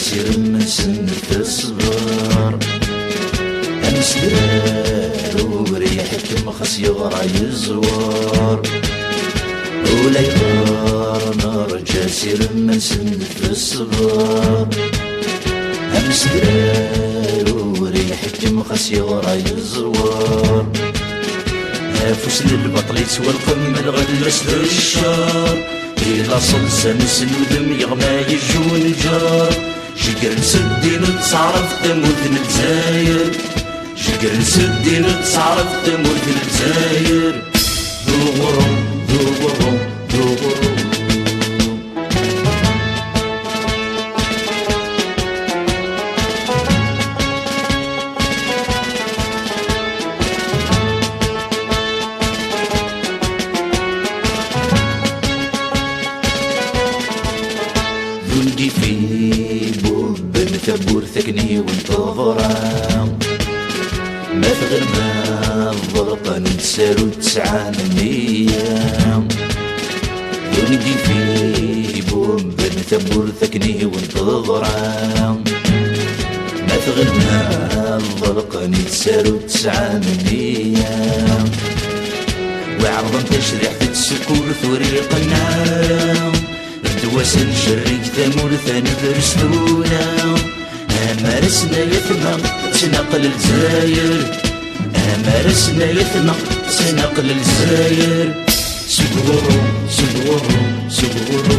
سير من سنة الصغار أمسدار وريحك مخص يغرى يزوار ولا يغار نرجع سير من سنة الصغار أمسدار وريحك مخص يغرى يزوار نافوس للبطل يسوى القمل غلس للشار إلا صلصة نسن ودم يغمى يجون جار شكر نسدي نتصعرف تموت نتزاير شكر نسدي نتصعرف تموت نتزاير دوغرو دوغرو دوغرو ولدي في بوب مثبور ثكني وانتظرا ما ثغر ما الضرقة نتسارو تسعة منية ولدي في بوب مثبور ثكني وانتظرا ما ثغر ما الضرقة نتسارو تسعة منية وعرضا تشريح تتسكور ثوريق النار دواسن شريك ثمور ثاني درستونا أمارسنا يثنى سنقل الجزاير أمارسنا يثنى سنقل الجزاير سقورو سقورو سقورو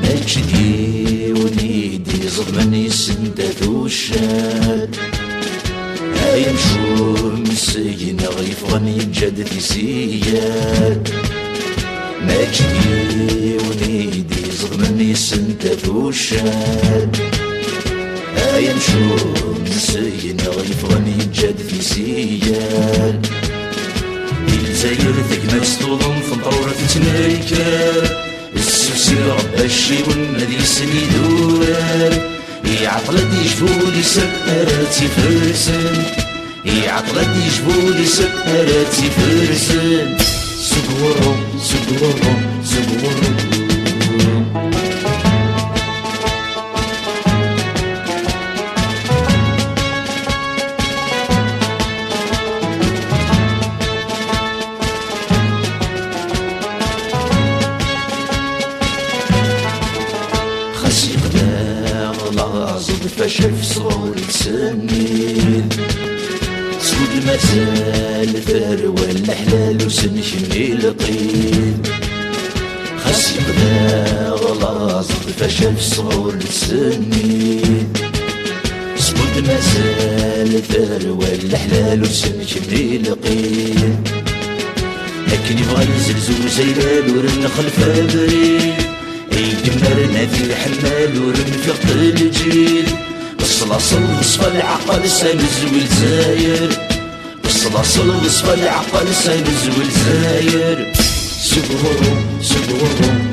نجدي ونيدي ظلمن يسندث وشاد هاي مشور مسجن غيفغن يجد في سياد نجدي ونيدي ظلمن يسندث وشاد هاي مشور مسجن غيفغن يجد في سياد الجزاير ثقنا سطوضن فنطورة تتنايكار السوسي رب الشي والمدي سني دورار يعطلت يجبولي سكراتي فرسن يعطلت يجبولي سكراتي فرسن سقورو سقورو سقورو غلاظ فشل في صغور السنين سود مازال ثروة الحلال وسن شميل طين خاص يبدا غلاظ فشل في صغور السنين سود مازال ثروة الحلال وسن شميل طين لكن يبغى يزلزو زي بالور النخل فابرين يدمرنا في حمال ورنفق الجيل بالصلاصل وصف العقل سنزوي الزاير بالصلاصل وصف العقل سنزوي الزاير سقورو سقورو